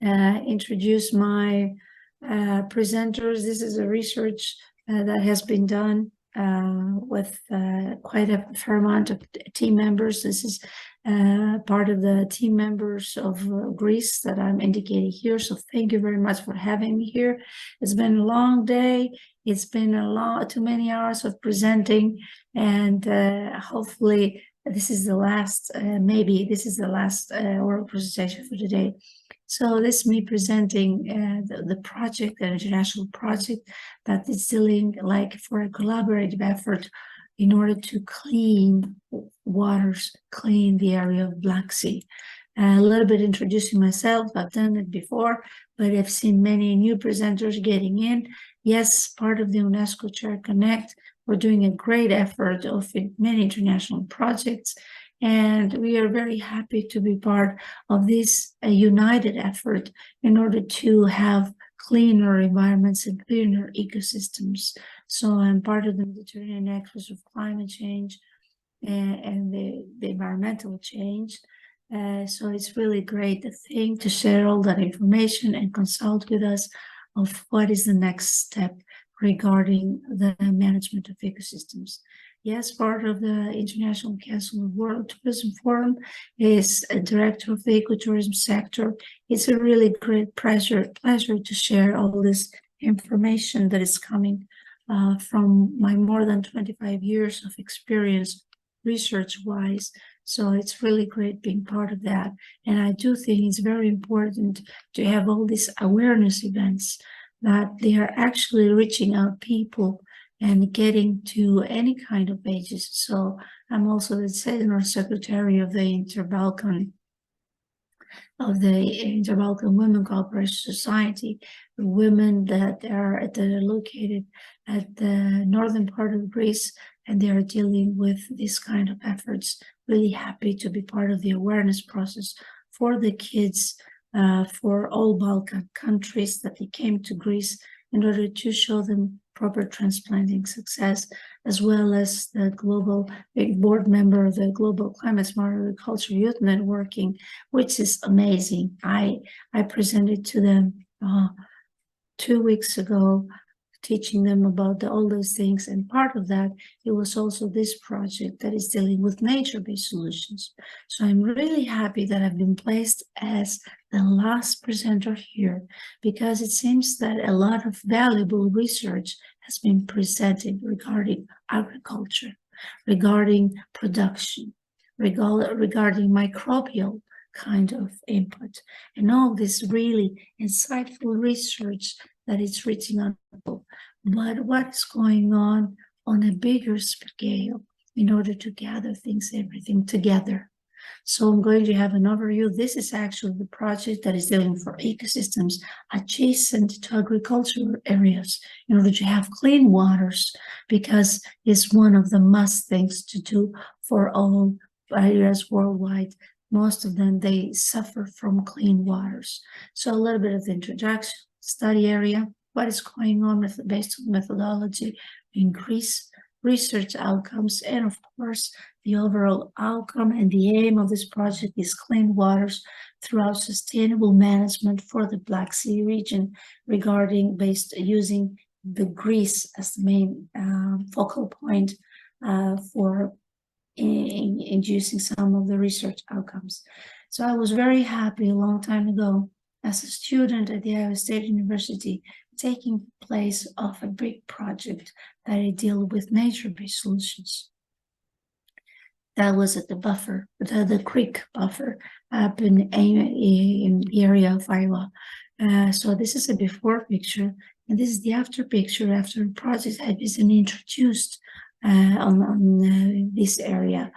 introduce my presenters. This is a research that has been done with quite a fair amount of team members. This is part of the team members of Greece that I'm indicating here. So thank you very much for having me here. It's been a long day. It's been too many hours of presenting, and hopefully this is the last, maybe this is the last oral presentation for today. So this is me presenting the project, the international project that is dealing for a collaborative effort in order to clean waters, clean the area of Black Sea. A little bit introducing myself, I've done it before, but I've seen many new presenters getting in. Yes, part of the UNESCO Chair Connect. We're doing a great effort of many international projects, and we are very happy to be part of this united effort in order to have cleaner environments and cleaner ecosystems. So I'm part of the Mediterranean Nexus of climate change and the environmental change. So it's really great thing to share all that information and consult with us of what is the next step regarding the management of ecosystems. Yes, part of the International Council of World Tourism Forum is a director of the ecotourism sector. It's a really great pleasure to share all this information that is coming from my more than 25 years of experience research-wise. So it's really great being part of that. And I do think it's very important to have all these awareness events that they are actually reaching out people and getting to any kind of ages. So I'm also the General Secretary of the Interbalkan Women Cooperation Society, the women that are located at the northern part of Greece, and they are dealing with this kind of efforts. Really happy to be part of the awareness process for the kids, for all Balkan countries that they came to Greece in order to show them proper transplanting success, as well as the global board member of the Global Climate Smart Agriculture Youth Networking, which is amazing. I presented to them 2 weeks ago, teaching them about all those things, and part of that, it was also this project that is dealing with nature-based solutions. So I'm really happy that I've been placed as the last presenter here, because it seems that a lot of valuable research has been presented regarding agriculture, regarding production, regarding microbial kind of input, and all this really insightful research that is reaching out to people. But what's going on a bigger scale in order to gather everything together. So I'm going to have an overview. This is actually the project that is dealing for ecosystems adjacent to agricultural areas in order to have clean waters, because it's one of the must things to do for all areas worldwide. Most of them, they suffer from clean waters. So a little bit of the introduction, study area, what is going on based on methodology, increase research outcomes, and of course, the overall outcome and the aim of this project is clean waters throughout sustainable management for the Black Sea region, using the Greece as the main focal point for inducing some of the research outcomes. So I was very happy a long time ago as a student at the Iowa State University, taking place of a big project that I deal with nature-based solutions. That was at the creek buffer up in the area of Iowa. So this is a before picture, and this is the after picture after the project had been introduced on this area.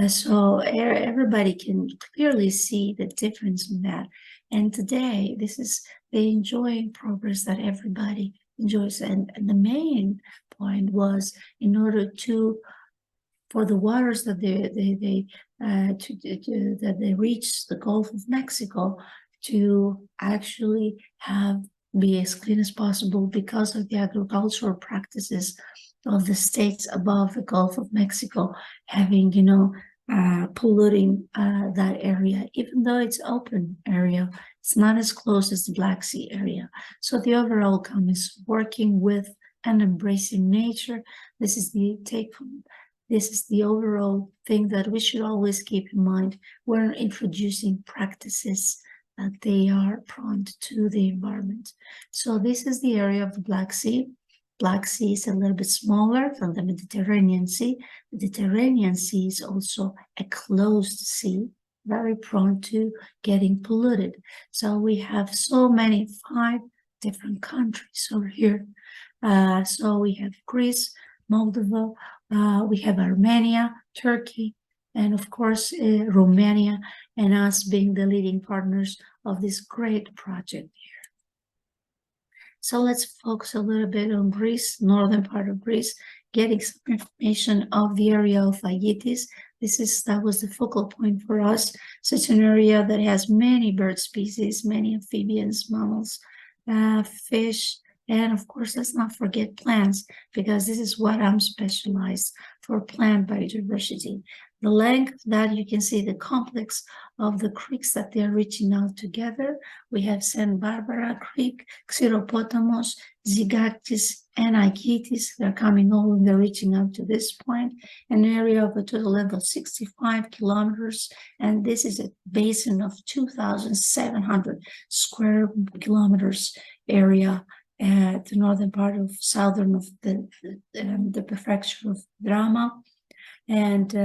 So everybody can clearly see the difference in that. And today, this is the enjoying progress that everybody enjoys. And the main point was in order for the waters that they reach the Gulf of Mexico to actually be as clean as possible because of the agricultural practices of the states above the Gulf of Mexico, having, polluting that area, even though it's open area. It's not as close as the Black Sea area. So the overall outcome is working with and embracing nature. This is the take home. This is the overall thing that we should always keep in mind when introducing practices that they are prone to the environment. So this is the area of the Black Sea. Black Sea is a little bit smaller than the Mediterranean Sea. The Mediterranean Sea is also a closed sea, very prone to getting polluted. So we have so many, 5 different countries over here. So we have Greece, Moldova, we have Armenia, Turkey, and of course, Romania, and us being the leading partners of this great project here. So let's focus a little bit on Greece, northern part of Greece, getting some information of the area of Aegitis. That was the focal point for us. Such an area that has many bird species, many amphibians, mammals, fish, and of course, let's not forget plants, because this is what I'm specialized for, plant biodiversity. The length that you can see the complex of the creeks that they're reaching out together. We have St. Barbara Creek, Xeropotamos, Zygatis, and Aegitis. They're coming all and they're reaching out to this point, an area of a total length of 65 kilometers. And this is a basin of 2,700 square kilometers area at the northern part of southern of the prefecture of Drama. And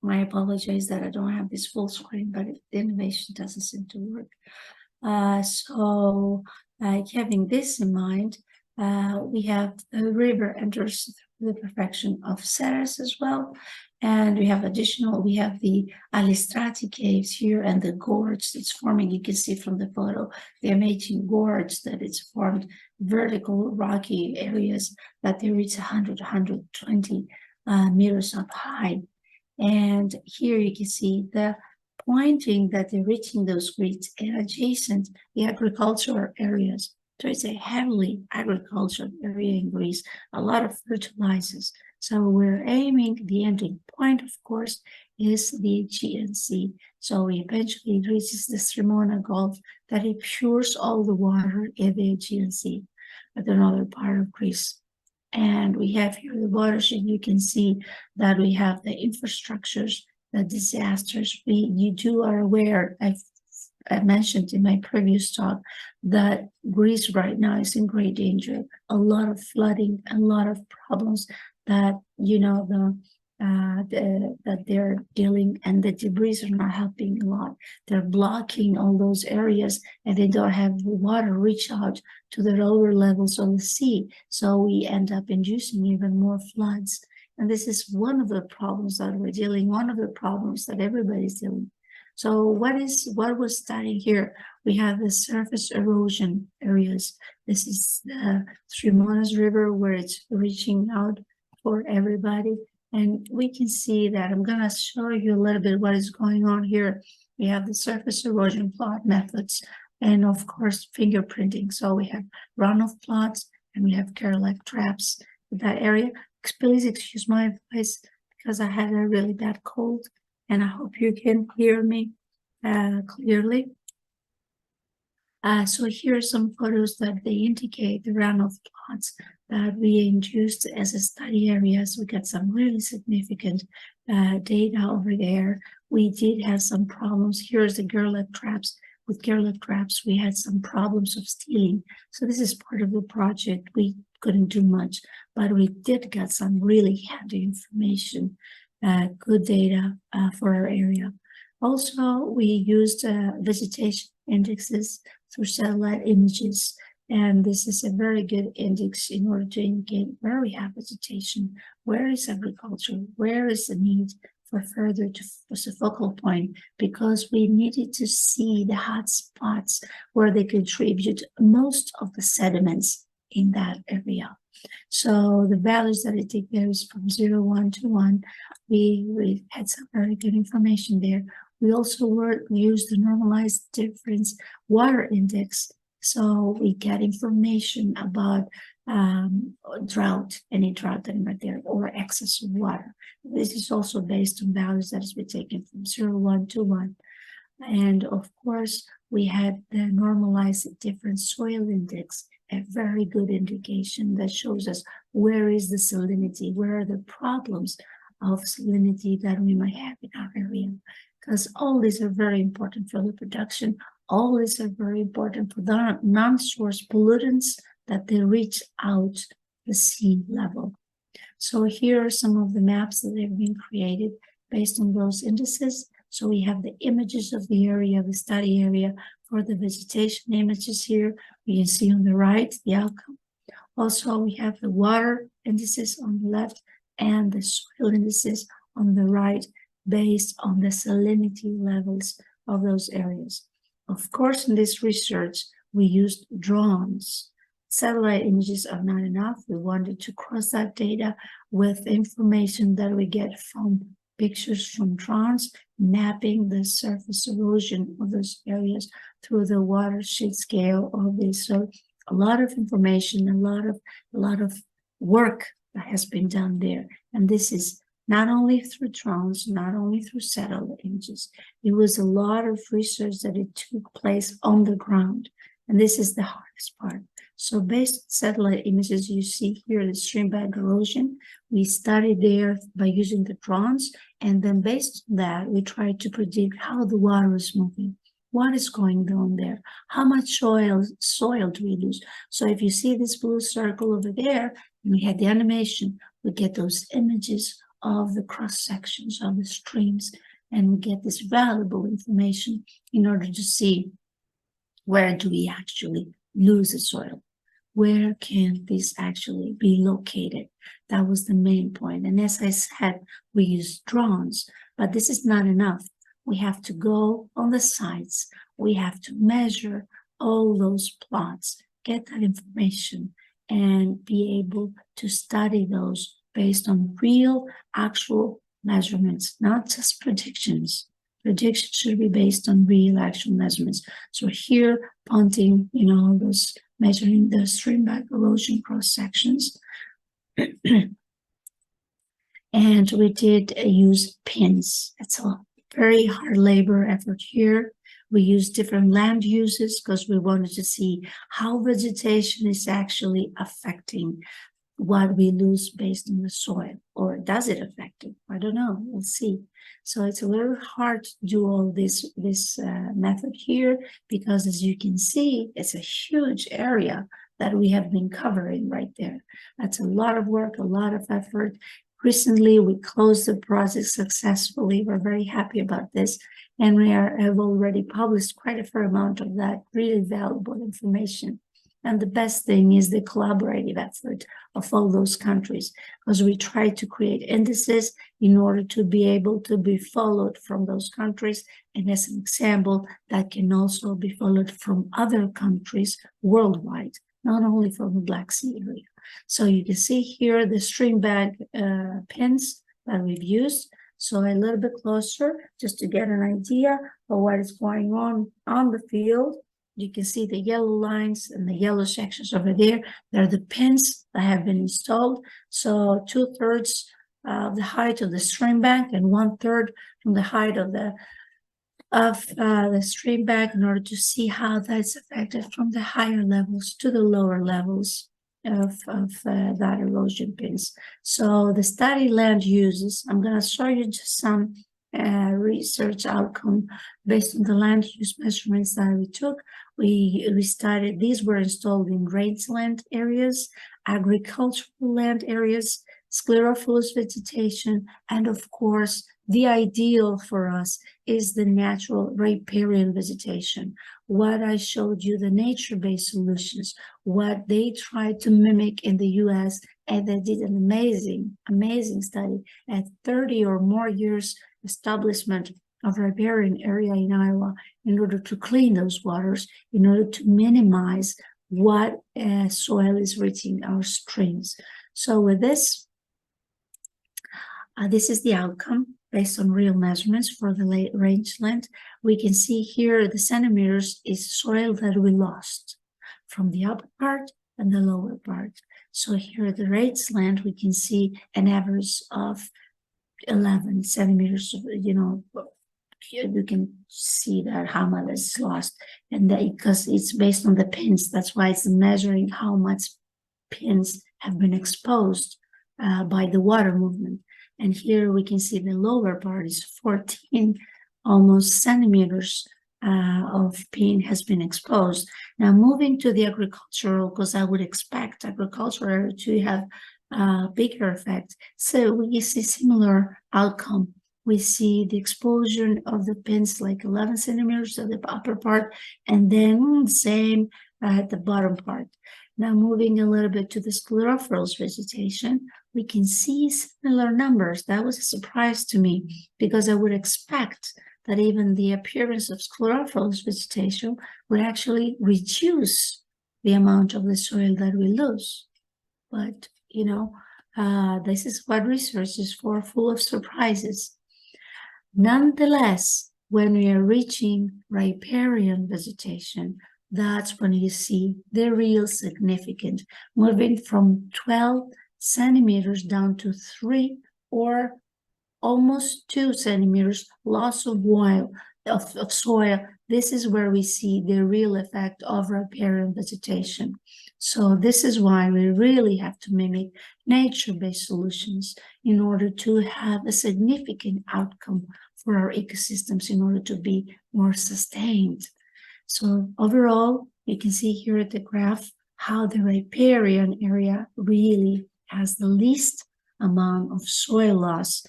I apologize that I don't have this full screen, but the animation doesn't seem to work. Having this in mind, we have the river enters the prefecture of Ceres as well. And we have the Alistrati caves here and the gorge that's forming. You can see from the photo, the amazing gorge that it's formed, vertical rocky areas that they reach 100, 120 meters up high. And here you can see the pointing that they're reaching those grids and adjacent the agricultural areas. So it's a heavily agricultural area in Greece, a lot of fertilizers. So we're aiming, the ending point, of course, is the Aegean Sea. So eventually it reaches the Strymona Gulf that it pours all the water in the Aegean Sea at another part of Greece. And we have here the watershed. You can see that we have the infrastructures, the disasters. You are aware, I mentioned in my previous talk that Greece right now is in great danger. A lot of flooding, a lot of problems that that they're dealing, and the debris are not helping a lot. They're blocking all those areas, and they don't have water reach out to the lower levels of the sea. So we end up inducing even more floods. And this is one of the problems that we're dealing, one of the problems that everybody's dealing. So what we're studying here? We have the surface erosion areas. This is the Strymona River where it's reaching out for everybody. And we can see that I'm going to show you a little bit what is going on here. We have the surface erosion plot methods and, of course, fingerprinting. So we have runoff plots and we have Kerlech traps in that area. Please excuse my voice because I had a really bad cold, and I hope you can hear me clearly. So here are some photos that they indicate the runoff plots that we induced as a study area. So we got some really significant data over there. We did have some problems. Here's the Kerlech traps. With Kerlech traps, we had some problems of stealing. So this is part of the project. We couldn't do much, but we did get some really handy information, good data for our area. Also, we used vegetation indexes through satellite images, and this is a very good index in order to indicate where we have vegetation, where is agriculture, where is the need for further to as a focal point, because we needed to see the hot spots where they contribute most of the sediments in that area. So the values that I take there is from 0, 1 to 1. We had some very good information there. We also used the normalized difference water index. So we get information about drought, any drought that might there, or excess of water. This is also based on values that has been taken from 0, 1 to 1. And of course, we had the normalized different soil index, a very good indication that shows us where is the salinity, where are the problems of salinity that we might have in our area. Because all these are very important for the production. All these are very important for the non-source pollutants that they reach out the sea level. So here are some of the maps that have been created based on those indices. So we have the images of the area, the study area for the vegetation images here. You can see on the right the outcome. Also, we have the water indices on the left and the soil indices on the right based on the salinity levels of those areas. Of course, in this research, we used drones. Satellite images are not enough. We wanted to cross that data with information that we get from pictures from drones, mapping the surface erosion of those areas through the watershed scale of this. So a lot of information, a lot of work that has been done there. And this is not only through drones, not only through satellite images. It was a lot of research that it took place on the ground. And this is the hardest part. So based on satellite images, you see here the streambed erosion. We studied there by using the drones. And then based on that, we tried to predict how the water is moving. What is going on there? How much soil do we lose? So if you see this blue circle over there, and we had the animation, we get those images of the cross sections of the streams, and we get this valuable information in order to see where do we actually lose the soil. Where can this actually be located? That was the main point. And as I said, we use drones, but this is not enough. We have to go on the sites. We have to measure all those plots, get that information, and be able to study those based on real, actual measurements, not just predictions. Predictions should be based on real, actual measurements. So here, punting, those measuring the streambed erosion cross sections. And we did use pins. It's a very hard labor effort here. We used different land uses because we wanted to see how vegetation is actually affecting what we lose based on the soil, or does it affect it? I don't know, we'll see. So it's a little hard to do all this method here, because as you can see, it's a huge area that we have been covering right there. That's a lot of work, a lot of effort. Recently, we closed the project successfully. We're very happy about this. And we have already published quite a fair amount of that really valuable information. And the best thing is the collaborative effort of all those countries, because we try to create indices in order to be able to be followed from those countries. And as an example, that can also be followed from other countries worldwide, not only from the Black Sea area. So you can see here the streambed pins that we've used. So a little bit closer, just to get an idea of what is going on the field. You can see the yellow lines and the yellow sections over there. They're the pins that have been installed. So 2/3 of the height of the stream bank and 1/3 from the height of the stream bank, in order to see how that's affected from the higher levels to the lower levels of that erosion pins. So the study land uses, I'm going to show you just some research outcome based on the land use measurements that we took. We studied, these were installed in rangeland areas, agricultural land areas, sclerophyllous vegetation, and of course, the ideal for us is the natural riparian vegetation. What I showed you, the nature-based solutions, what they tried to mimic in the US, and they did an amazing study at 30 or more years establishment of riparian area in Iowa in order to clean those waters, in order to minimize what soil is reaching our streams. So with this, this is the outcome based on real measurements for the rangeland. We can see here the centimeters is soil that we lost from the upper part and the lower part. So here at the raised land, we can see an average of 11 centimeters, here you can see that how much is lost, and that because it's based on the pins, that's why it's measuring how much pins have been exposed by the water movement. And here we can see the lower part is 14 almost centimeters of pin has been exposed. Now moving to the agricultural, because I would expect agricultural to have bigger effect. So we see similar outcome. We see the exposure of the pins like 11 centimeters at the upper part, and then same at the bottom part. Now moving a little bit to the sclerophyllous vegetation, we can see similar numbers. That was a surprise to me because I would expect that even the appearance of sclerophyllous vegetation would actually reduce the amount of the soil that we lose. But, this is what research is for, full of surprises. Nonetheless, when we are reaching riparian vegetation, that's when you see the real significant, moving from 12 centimeters down to 3 or almost 2 centimeters loss of soil. This is where we see the real effect of riparian vegetation. So this is why we really have to mimic nature-based solutions in order to have a significant outcome for our ecosystems in order to be more sustained. So overall, you can see here at the graph how the riparian area really has the least amount of soil loss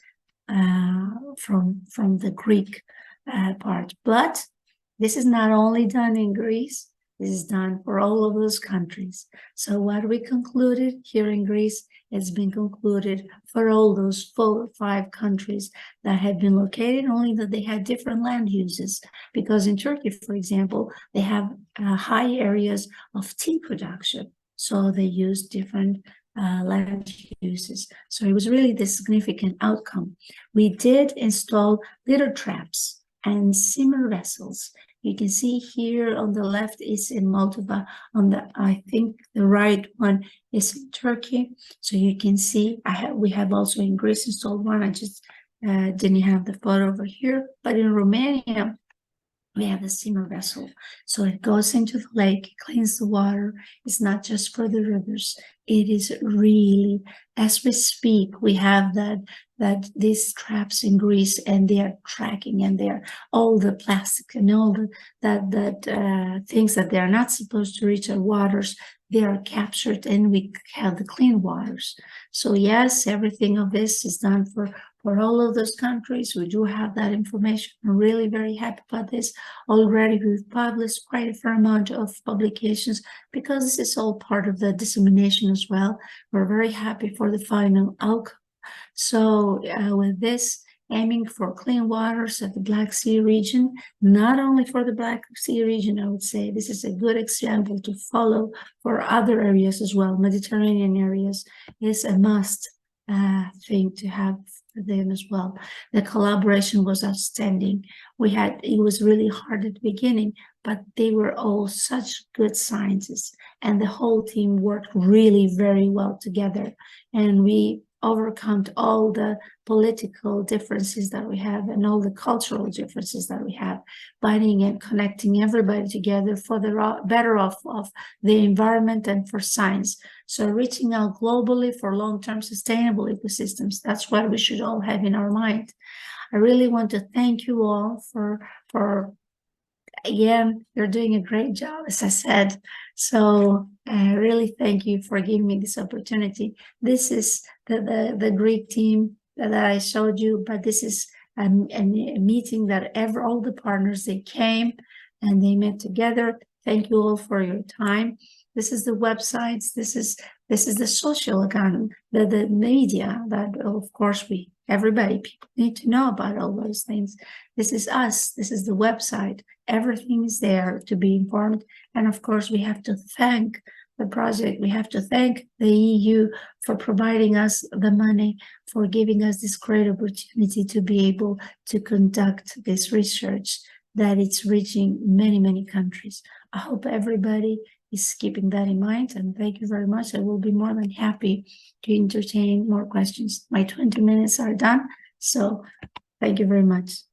from the Greek part. But this is not only done in Greece, this is done for all of those countries. So what we concluded here in Greece has been concluded for all those 4 or 5 countries that had been located, only that they had different land uses. Because in Turkey, for example, they have high areas of tea production. So they use different land uses. So it was really the significant outcome. We did install litter traps and simmer vessels. You can see here on the left is in Moldova, I think the right one is in Turkey. So you can see we have also in Greece installed one. I just didn't have the photo over here, but in Romania we have a simmer vessel. So it goes into the lake, it cleans the water. It's not just for the rivers. It is really, as we speak, we have that these traps in Greece, and they are tracking, and they're all the plastic and all the things that they are not supposed to reach our waters, they are captured, and we have the clean waters. So yes, everything of this is done for all of those countries. We do have that information. I'm really very happy about this. Already we've published quite a fair amount of publications because this is all part of the dissemination as well. We're very happy for the final outcome. So with this, aiming for clean waters at the Black Sea region, not only for the Black Sea region, I would say this is a good example to follow for other areas as well. Mediterranean areas is a must thing to have for them as well. The collaboration was outstanding. It was really hard at the beginning, but they were all such good scientists, and the whole team worked really very well together, and we overcome all the political differences that we have and all the cultural differences that we have, binding and connecting everybody together for the better off of the environment and for science. So reaching out globally for long-term sustainable ecosystems, that's what we should all have in our mind. I really want to thank you all for again, you're doing a great job, as I said. So I really thank you for giving me this opportunity. This is the Greek team that I showed you, but this is a meeting that all the partners, they came and they met together. Thank you all for your time. This is the websites. This is the social account, the media that, of course, people need to know about all those things. This is us. This is the website. Everything is there to be informed. And of course, we have to thank the project. We have to thank the EU for providing us the money, for giving us this great opportunity to be able to conduct this research that it's reaching many, many countries. I hope everybody is keeping that in mind. And thank you very much. I will be more than happy to entertain more questions. My 20 minutes are done. So thank you very much.